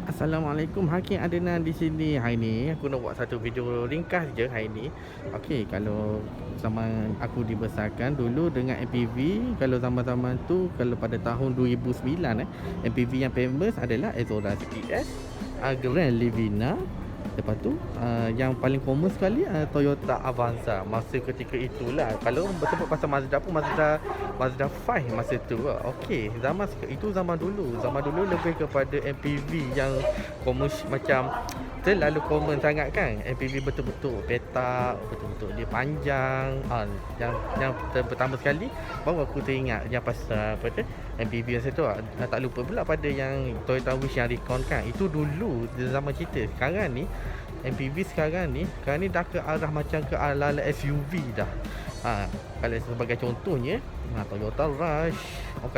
Assalamualaikum, Hakim Adnan di sini. Hari ni aku nak buat satu video ringkas je hari ni. Okey, kalau zaman aku dibesarkan dulu dengan MPV, kalau zaman-zaman tu kalau pada tahun 2009 MPV yang famous adalah Exora CS, Grand Livina. Lepas tu yang paling common sekali Toyota Avanza. Masa ketika itulah. Kalau sebut pasal Mazda pun Mazda 5 masa tu. Okey, itu zaman dulu. Zaman dulu lebih kepada MPV yang macam terlalu common sangat kan. MPV betul-betul petak, betul-betul dia panjang. Yang pertama sekali baru aku teringat yang pasal apa tu MPV masa tu. Tak lupa pula pada yang Toyota Wish yang Recon kan. Itu dulu zaman kita. Sekarang ni MPV sekarang ni dah ke arah macam ke arah SUV dah. Kalau sebagai contohnya Toyota Rush, orang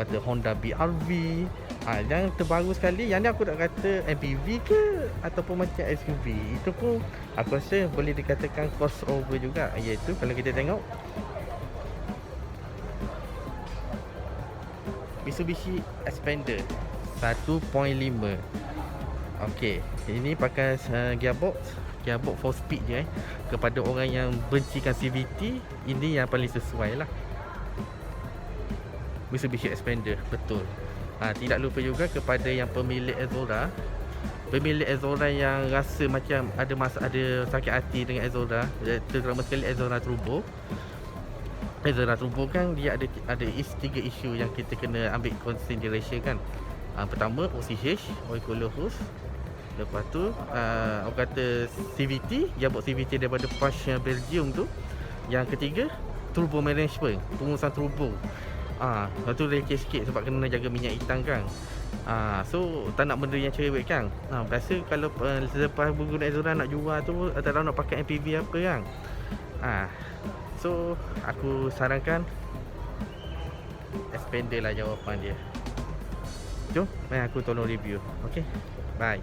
kata Honda BRV. Yang terbaru sekali yang ni aku nak kata MPV ke ataupun macam SUV. Itu pun aku rasa boleh dikatakan crossover juga, iaitu kalau kita tengok Mitsubishi Xpander 1.5. Okey, ini pakai gearbox 4 speed je. Kepada orang yang bencikan CVT, ini yang paling sesuai lah. Mitsubishi Xpander, betul. Tidak lupa juga kepada yang pemilik Exora yang rasa macam ada sakit hati dengan Exora, terutama sekali Exora Turbo. Exora Turbo kan dia ada 3 isu yang kita kena ambil consideration kan. Pertama, OCH, oil cooler hose. Lepas tu orang kata CVT, gearbox CVT daripada Porsche Belgium tu. Yang ketiga, turbo management, pengurusan turbo. Lepas tu leceh sikit sebab kena jaga minyak hitam kan. So tak nak benda yang cerewet kan. Biasa kalau selepas berguna Exora nak jual tu, tak tahu nak pakai MPV apa kan. So aku sarankan Xpander lah jawapan dia. Jom, aku tolong review. Okay, bye.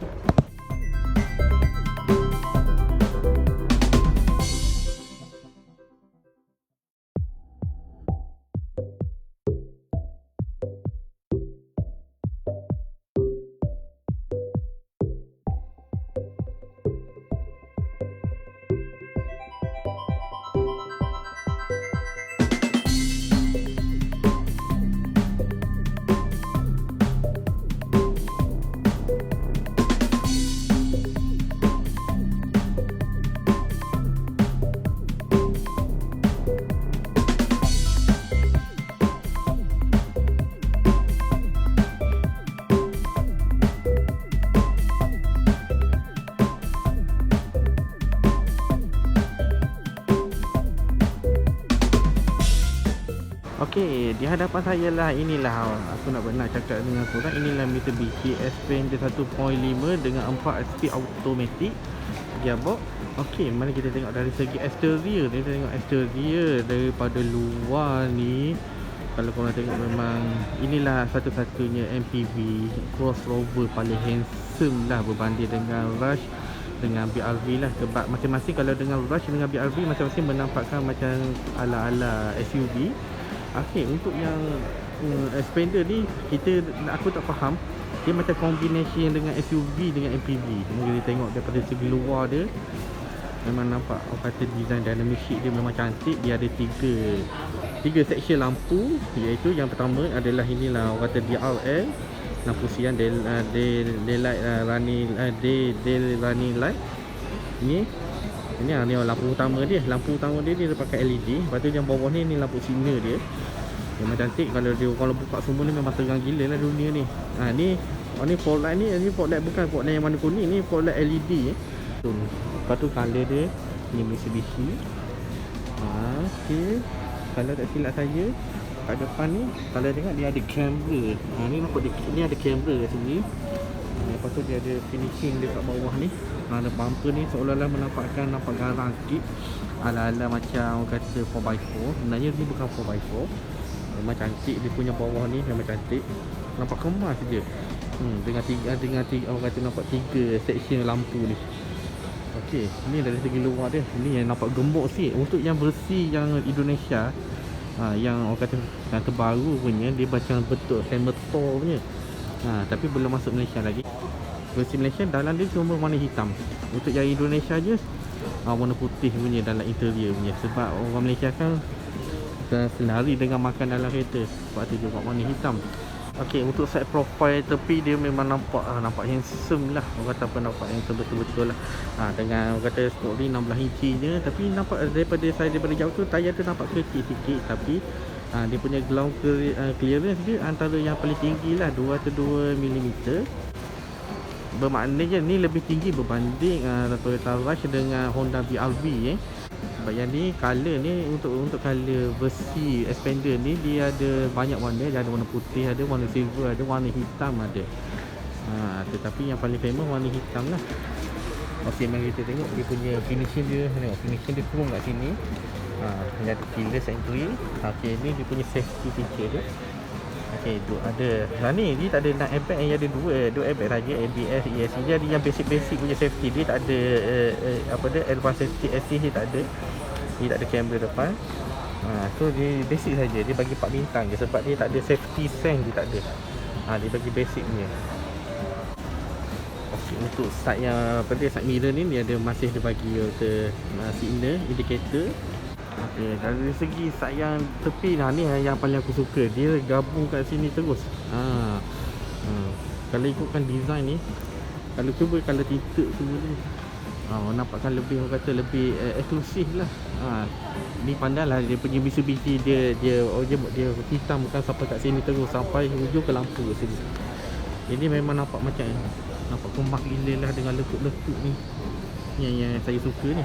Okey, di hadapan saya lah, inilah aku nak cakap dengan korang. Inilah Mitsubishi Xpander 1.5 dengan 4 speed automatic gearbox. Okey, mari kita tengok dari segi exterior. Kita tengok exterior daripada luar ni. Kalau korang tengok, memang inilah satu-satunya MPV crossover paling handsome lah berbanding dengan Rush dengan BRV lah. Sebab masing-masing, kalau dengan Rush dengan BRV masing-masing menampakkan macam ala-ala SUV. Okey, untuk yang Xpander ni aku tak faham. Dia macam combination dengan SUV dengan MPV. Kita tengok daripada segi luar dia, memang nampak orang kata design dynamic sheet dia memang cantik. Dia ada tiga section lampu, iaitu yang pertama adalah inilah orang kata DRL, lampu siang, daylight running light. Ini lampu utama dia. Lampu utama dia pakai LED. Lepas tu yang bawah ni lampu signal dia. Memang cantik. Kalau buka semua ni memang terang gila lah dunia ni. Ni fog light ni fog light, bukan fog light yang warna kuning, ni fog light LED. Lepas tu color dia ni Mitsubishi. Okey. Kalau tak silap saya, kat depan ni kalau tengok dia ada kamera. Ni nampak ni ada kamera kat sini. Lepas tu dia ada finishing dekat bawah ni. Ada bumper ni seolah-olah nampak garang sikit, ala-ala macam orang kata 4x4. Sebenarnya ni bukan 4x4. Memang cantik, dia punya bawah ni memang cantik. Nampak kemas je. Dengan tiga orang kata nampak 3 section lampu ni. Okey, ni dari segi luar dia. Ni yang nampak gemuk sikit. Untuk yang versi yang Indonesia, yang orang kata yang terbaru punya, dia macam betul hammer tall punya. Tapi belum masuk Malaysia lagi. Versi Malaysia dalam dia cuma warna hitam. Untuk yang Indonesia je warna putih punya dalam interior punya. Sebab orang Malaysia kan selari dengan makan dalam kereta, sebab tu dia buat warna hitam. Okey, untuk side profile tepi dia memang nampak handsome lah. Orang kata apa, nampak handsome betul-betul lah. Dengan orang kata story 16 inci je, tapi nampak daripada jauh tu tayar tu nampak kecil sikit, tapi dia punya ground clearance dia antara yang paling tinggi lah, 202mm. Bermaknanya ni lebih tinggi berbanding Toyota Rush dengan Honda BRV Sebab yang ni color ni untuk color versi Expander ni dia ada banyak warna. Dia ada warna putih, ada warna silver, ada warna hitam ada. Tetapi yang paling famous warna hitam lah. Okey, mari kita tengok dia punya finishing dia. Tengok finishing dia chrome kat sini. Dia ada keyless entry. Okey, ni dia punya safety feature dia. Okey, ada. Ni dia tak ada nak airbag, yang ada dua airbag saja, ABS, ESC. Dia ada yang basic punya safety. Dia tak ada advanced safety assist, dia tak ada. Dia tak ada kamera depan. So dia basic saja. Dia bagi 4 bintang je sebab dia tak ada safety sense, dia tak ada. Dia bagi basic punya. Okey, untuk side yang side mirror ni dia masih dia bagi signal indicator. Okey, dari segi side yang tepi ni yang paling aku suka. Dia gabung kat sini terus. Kalau ikutkan design ni, kalau cuba kalau tinted semua ni, nampakkan lebih, orang kata lebih eksklusif lah. Ni pandailah dia punya Mitsubishi, dia hitam bukan sampai kat sini terus, sampai hujung ke lampu kat sini. Ini memang nampak kemas gila lah dengan lekuk-lekuk ni. Yang saya suka ni.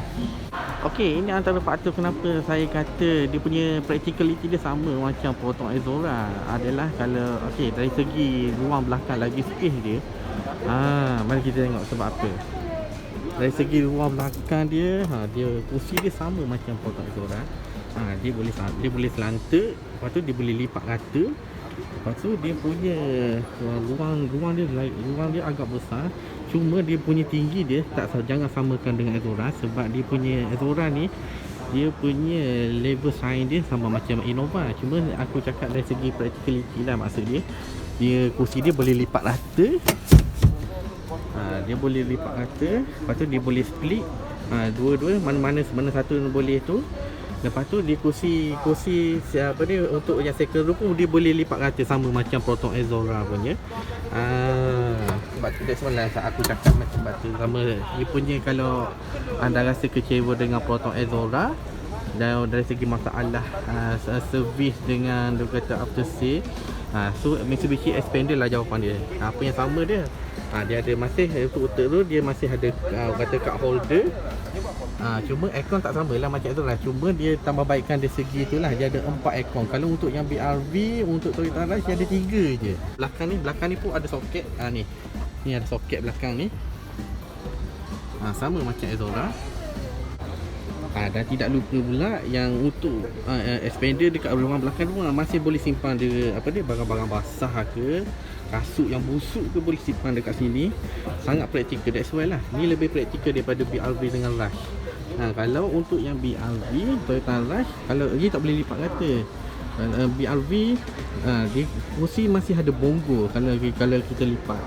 Okey, ini antara faktor kenapa saya kata dia punya practicality dia sama macam Proton Exora adalah kalau dari segi ruang belakang lagi space dia. Mari kita tengok sebab apa. Dari segi ruang belakang dia, dia kursi dia sama macam Proton Exora. Dia boleh selantak, lepas tu dia boleh lipat rata. Lepas tu dia punya ruang dia agak besar. Cuma dia punya tinggi dia jangan samakan dengan Exora, sebab dia punya Exora ni dia punya level sign dia sama macam Innova. Cuma aku cakap dari segi practicality lah, maksud dia kursi dia boleh lipat rata. Dia boleh lipat rata, lepas tu dia boleh split dua-dua, mana satu boleh tu. Lepas tu dia kursi siapa dia untuk yang second row pun dia boleh lipat rata sama macam Proton Exora punya. Sebab tu sebenarnya aku cakap macam tu sama dia punya. Kalau anda rasa kecewa dengan Proton Exora dan dari segi masalah servis dengan dia kata after sale, so Mitsubishi Expander lah jawapan dia. Apa yang sama dia, dia ada masih untuk row dia masih ada kata cup holder. Cuma aircon tak sama lah macam tu lah. Cuma dia tambah baikkan dari segi tu lah, dia ada 4 aircon. Kalau untuk yang BRV, untuk Toyota Rush dia ada 3 je. Belakang ni pun ada soket. Ni ada soket belakang ni. Sama macam Exora. Dan tidak lupa pula yang untuk Expander dekat ruang belakang tu masih boleh simpan dia barang-barang basah ke, kasut yang busuk ke, boleh simpan dekat sini. Sangat praktikal, that's why lah ni lebih praktikal daripada BRV dengan Rush. Kalau untuk yang BRV, Toyota Rush, kalau dia tak boleh lipat rata. BRV dia kursi masih ada bonggol kalau kita lipat.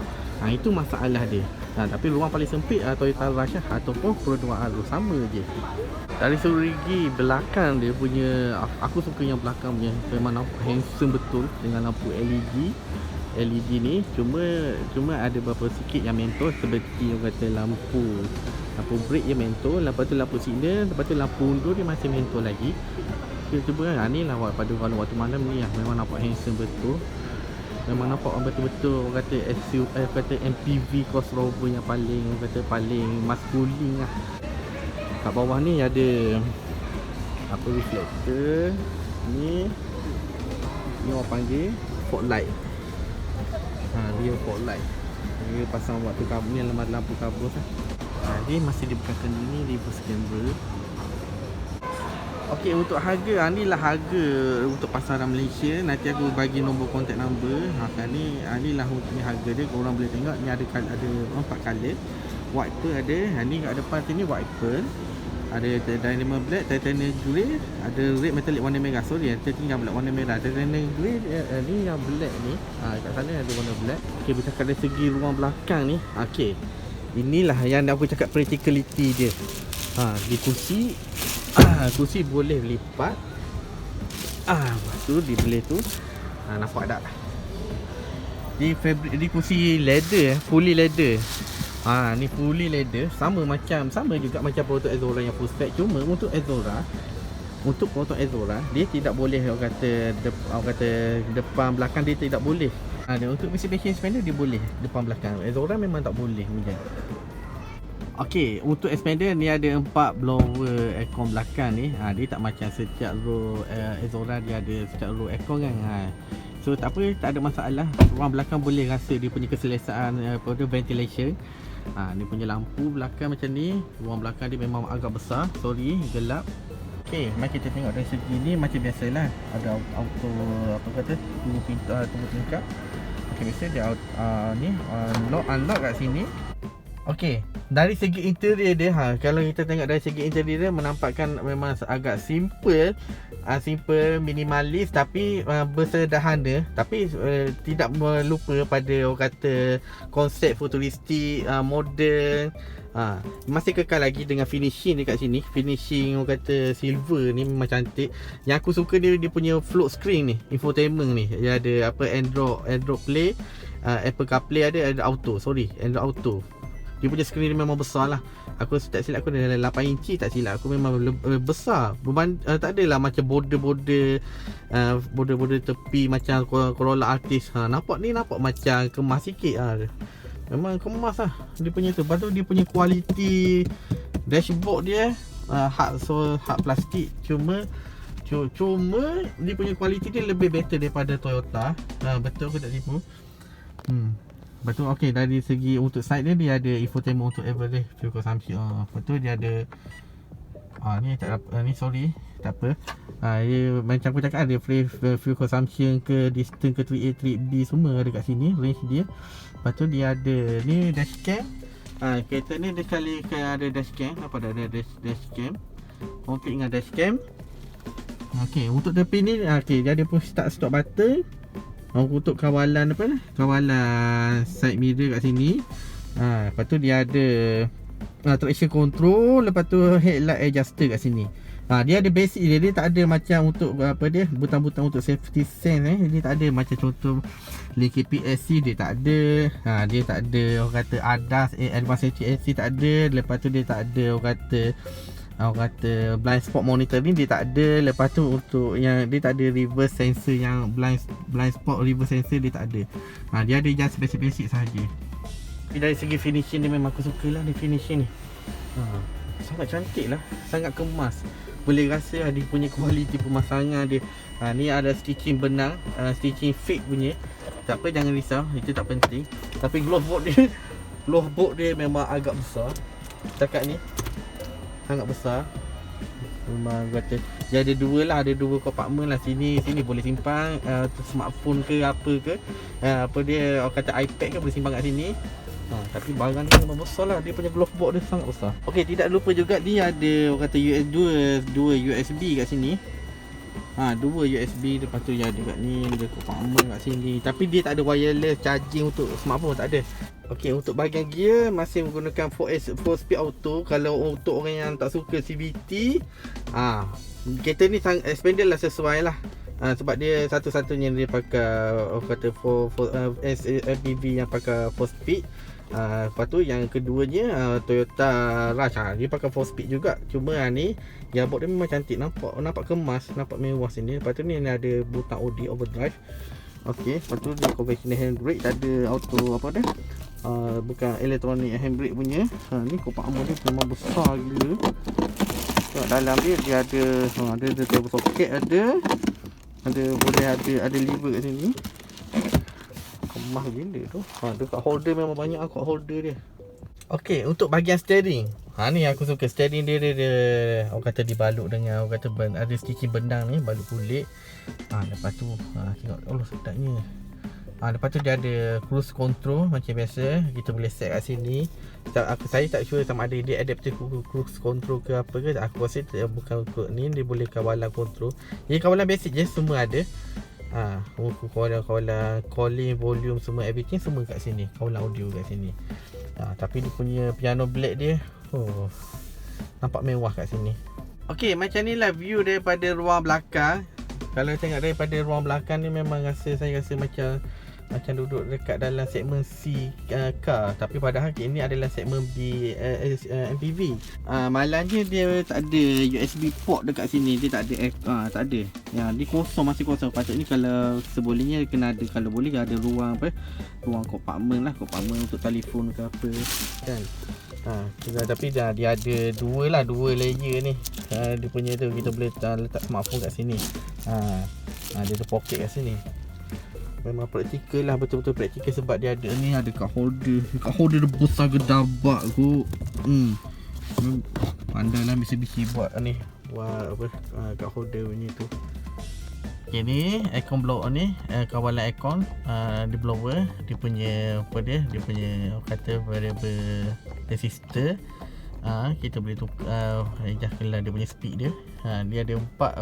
Itu masalah dia. Tapi ruang paling sempit Toyota Rush ataupun Pro 2 sama je. Dari segi belakang dia punya, aku suka yang belakang punya, memang nampak handsome betul dengan lampu LED ni. Cuma ada beberapa sikit yang mentol, seperti yang kata lampu brake yang mentol, lepas tu lampu signal, lepas tu lampu undur dia masih mentol lagi. Kita cuba ni lah pada waktu malam ni memang nampak handsome betul. Memang nampak betul-betul orang kata SUV, MPV crossover yang paling maskulin lah. Kat bawah ni ada reflector ni orang panggil fog light. Dia fog light. Dia pasang waktu kabut ni, lampu kabut lah. Dia masih dibekatkan ini reverse camera. Okey, untuk harga, ni lah harga untuk pasaran Malaysia. Nanti aku bagi nombor contact number. Ni lah untuk harga dia. Korang boleh tengok ni ada 4 color. White pearl ada. Ni kat depan sini white pearl. Ada Dynamo Black, Titanium Grey, ada Red Metallic warna merah. Sorry, tertinggal pula warna merah. Titanium Grey ni yang black ni. Kat sana ada warna black. Okey, bercakap dari segi ruang belakang ni. Okey. Inilah yang aku cakap practicality dia. Di kursi kursi boleh lipat. Lepas tu di belah tu nampak tak? Di kursi leather, fully leather. Ni fully leather, sama juga macam Proton Exora yang full spec. Cuma untuk Proton Exora dia tidak boleh orang kata depan belakang dia tidak boleh. Dan untuk Mitsubishi Xpander dia boleh depan belakang. Exora memang tak boleh macam. Okey, untuk Xpander ni ada 4 blower aircon belakang ni. Dia tak macam setiap row Exora dia ada setiap row aircon kan. So tak apa, tak ada masalah. Ruang belakang boleh rasa dia punya keselesaan ventilation. Ni punya lampu belakang macam ni. Ruang belakang dia memang agak besar. Sorry, gelap. Okey, mari kita tengok dari segi ni macam biasalah. Ada auto tunggu tingkap. Okey, biasa dia ni unlock kat sini. Okey, dari segi interior dia kalau kita tengok dari segi interior dia menampakkan memang agak simple, minimalis tapi bersederhana, tapi tidak melupa pada orang kata konsep futuristik, moden. Masih kekal lagi dengan finishing dekat sini. Finishing orang kata silver ni memang cantik. Yang aku suka dia punya float screen ni, infotainment ni. Dia ada Android Play, Apple CarPlay ada auto. Android Auto. Dia punya skrin dia memang besar lah. Aku tak silap aku dalam 8 inci, tak silap aku memang besar. Tak adalah macam border tepi macam Corolla Altis. Nampak macam kemas sikit memang kemas lah dia punya tu. Lepas tu dia punya kualiti dashboard dia hard plastik. Cuma dia punya kualiti dia lebih better daripada Toyota. Betul aku tak tipu. Betul. Okey, dari segi untuk side dia ada infotainment untuk average fuel consumption. Betul, dia ada ni tak ni sorry, tak apa. Dia macam aku cakap ada fuel consumption ke distance ke 3A 3B semua ada kat sini range dia. Lepas tu dia ada ni dashcam. Kereta ni dia kali ada dashcam. Apa dah ada dashcam. Komplit dengan dashcam. Okey, untuk tepi ni okey, dia ada pun start stop button. Untuk kawalan kawalan side mirror kat sini. Lepas tu dia ada traction control. Lepas tu headlight adjuster kat sini. Dia ada basic dia tak ada macam untuk butang-butang untuk safety sense dia tak ada macam contoh link KPSC dia tak ada. Dia tak ada orang kata ADAS Advanced Safety AC tak ada. Lepas tu dia tak ada orang kata blind spot monitoring dia tak ada. Lepas tu untuk yang dia tak ada reverse sensor, yang blind spot reverse sensor dia tak ada. Dia ada just basic sahaja. Tapi dari segi finishing dia memang aku suka lah dia finishing ni. Sangat cantik lah, sangat kemas. Boleh rasa dia punya kualiti pemasangan dia. Ni ada stitching benang, stitching fake punya. Tak apa, jangan risau, itu tak penting. Tapi glove board dia memang agak besar. Cakap ni sangat besar. Memang kata dia ada dua compartment lah. Sini boleh simpan smartphone ke apa ke. Dia orang kata iPad ke boleh simpan kat sini. Tapi barang dia memang besar lah. Dia punya glove board dia sangat besar. Okey, tidak lupa juga dia ada orang kata dua USB kat sini. Dua USB. Lepas tu dia ada kat ni, ada compartment kat sini. Tapi dia tak ada wireless charging untuk smartphone, tak ada. Okey, untuk bahagian gear masih menggunakan 4speed auto. Kalau untuk orang yang tak suka CVT, kereta ni Xpander lah sesuai lah. Sebab dia satu-satunya dia pakai orang kata MPV yang pakai 4speed. Lepas tu yang keduanya Toyota Rush, dia pakai 4speed juga. Cuma ni gearbox dia memang cantik, nampak kemas, nampak mewah sini. Lepas tu ni ada butang OD overdrive. Okey, lepas tu dia conventional handbrake, tak ada auto bukan elektronik handbrake punya. Ni compartment dia memang besar gila. Tengok dalam dia ada table socket, boleh ada lever kat sini. Kemas gila tu. Dekat holder memang banyak kat holder dia. Okey, untuk bahagian steering. Ni aku suka steering dia orang kata dibalut dengan orang kata ada stitching benang ni, balut kulit. Lepas tu tengok, Allah sedapnya. Lepas tu dia ada cruise control macam biasa. Kita boleh set kat sini. Saya tak sure sama ada dia adaptive cruise control ke apa ke. Aku rasa bukan untuk ni. Dia boleh kawalan control. Jadi kawalan basic je semua ada. Kawalan calling, volume, semua everything semua kat sini. Kawalan audio kat sini. Tapi dia punya piano black dia nampak mewah kat sini. Okey, macam ni lah view daripada ruang belakang. Kalau tengok daripada ruang belakang ni memang saya rasa macam duduk dekat dalam segmen C car, tapi padahal ini adalah segmen B MPV. Malangnya dia tak ada USB port dekat sini. Dia tak ada tak ada. Ya, dia kosong, masih kosong. Patutnya kalau sebolehnya kena ada, kalau boleh ada ruang ruang compartment untuk telefon ke apa kan. Tapi dia ada dua layer ni. Dia punya tu kita boleh letak smartphone kat sini. Dia ada poket kat sini. Memang praktikal lah, betul-betul praktikal sebab dia ada ni, ada card holder. Card holder dia besar gedabak kot. Pandai lah Mitsubishi buat ni. Buat apa, card holder punya tu. Okay, ni aircon blower ni, kawalan aircon, di blower. Dia punya dia punya kata variable resistor. Kita boleh tukar kelah dia punya speed dia. Dia ada 4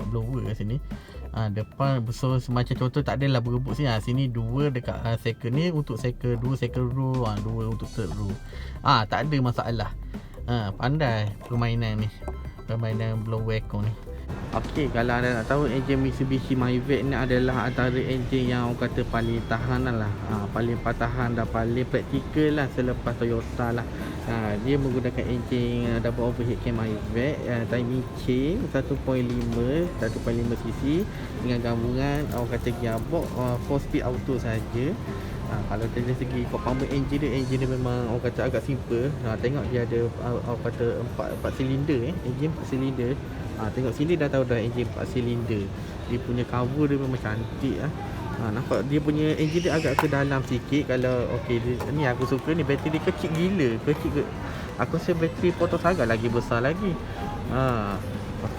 blower kat sini. Depan so semacam contoh tak adalah berebut sini. Sini 2 dekat cycle ni untuk cycle 2 cycle row, 2 untuk third row. Tak ada masalah. Pandai permainan ni. Permainan blower aircon ni. Okey, kalau anda nak tahu, enjin Mitsubishi Mavic ni adalah antara enjin yang orang kata paling tahan lah. Paling tahan dan paling praktikal lah selepas Toyota lah. Dia menggunakan enjin double overhead cam Mavic, timing chain 1.5 cc dengan gabungan orang kata gearbox 4 speed auto saja. Kalau dari segi compartment enjin dia memang orang kata agak simple. Tengok dia ada orang kata 4 silinder enjin 4 silinder. Tengok sini dah tahu dah enjin 4 silinder. Dia punya cover dia memang cantik nampak dia punya enjin dia agak ke dalam sikit. Kalau ni aku suka ni, bateri dia kecil gila. Aku rasa bateri Portosaga lagi besar lagi.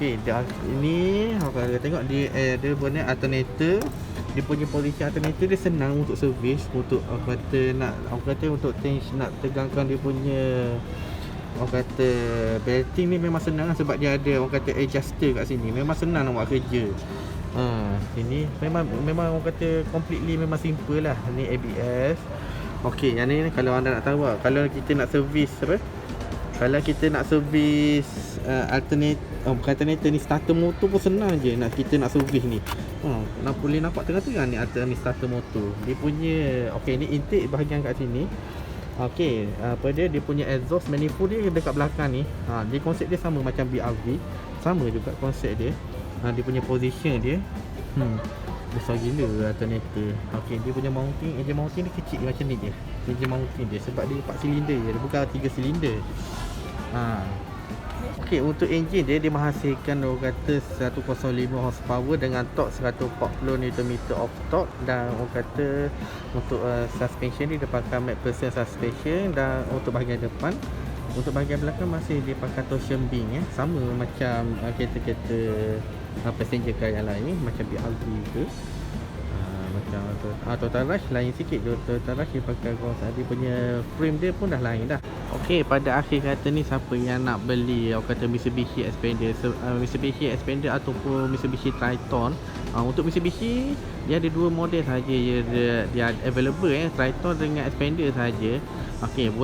Ini kalau tengok dia ada bonnet alternator. Dia punya posisi alternator dia senang untuk servis, untuk untuk nak tegangkan dia punya belting ni memang senang sebab dia ada adjuster kat sini. Memang senang nak buat kerja. Ini memang orang kata completely memang simple lah. Ni ABS. Yang ni kalau anda nak tahu, kalau kita nak servis kalau kita nak servis alternator ni, starter motor pun senang je kita nak servis ni. Boleh nampak tengah-tengah ni alternator starter motor. Dia punya ni intake bahagian kat sini. Dia punya exhaust manifold dia dekat belakang ni. Dia konsep dia sama macam BRV. Sama juga konsep dia. Dia punya position dia besar gila alternator. Dia punya mounting, engine mounting dia kecil macam ni je. Engine mounting dia sebab dia 4 silinder je, dia bukan 3 silinder. Untuk enjin dia menghasilkan orang kata 105 horsepower dengan torque 140 Nm of torque. Dan orang kata untuk suspension dia pakai McPherson suspension. Dan untuk bahagian depan, untuk bahagian belakang masih dia pakai torsion beam sama macam kereta-kereta passenger car yang lain, macam BRV ke. Macam Toyota Rush lain sikit. Toyota Rush dia pakai dia punya frame dia pun dah lain dah. Pada akhir kata ni, siapa yang nak beli orang kata Mitsubishi Xpander ataupun Mitsubishi Triton, untuk Mitsubishi dia ada 2 model saja dia available Triton dengan Xpander saja.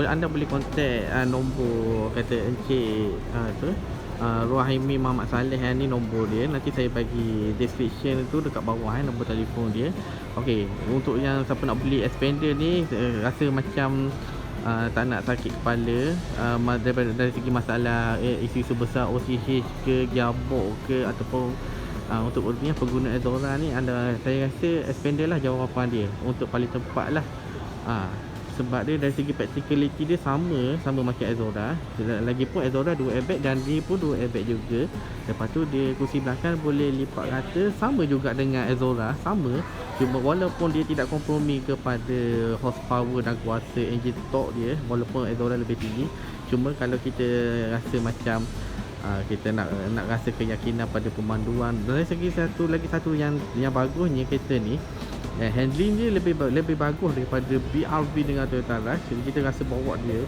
Anda boleh kontak nombor kata Encik Ruhaimi Muhammad Saleh ni nombor dia. Nanti saya bagi description tu dekat bawah nombor telefon dia. Untuk yang siapa nak beli Xpander ni, rasa macam tak nak sakit kepala dari segi masalah isu-isu besar OCH ke gearbox ke ataupun untuk pengguna Exora ni, saya rasa Xpander lah jawapan dia untuk paling tepat lah. Sebab dia dari segi practicality dia sama macam Exora. Lagipun Exora 2 airbag dan dia pun 2 airbag juga. Lepas tu dia kursi belakang boleh lipat rata, sama juga dengan Exora, sama. Cuma walaupun dia tidak kompromi kepada horsepower dan kuasa enjin torque dia, walaupun Exora lebih tinggi. Cuma kalau kita rasa macam kita nak rasa keyakinan pada pemanduan, dari segi satu yang bagusnya kereta ni, Handling dia lebih bagus daripada BRV dengan Toyota Rush. Jadi kita rasa bawa dia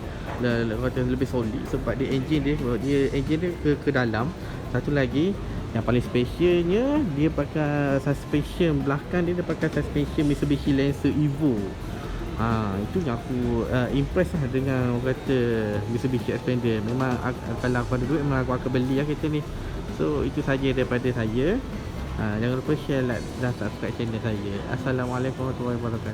lebih solid sebab dia engine dia ke dalam. Satu lagi yang paling specialnya, dia pakai suspension belakang dia pakai suspension Mitsubishi Lancer Evo. Itu yang aku impress lah dengan orang kata Mitsubishi Xpander. Memang kalau aku ada duit memang aku akan beli lah kereta ni. So itu saja daripada saya. Jangan lupa share, like dan subscribe channel saya. Assalamualaikum warahmatullahi wabarakatuh.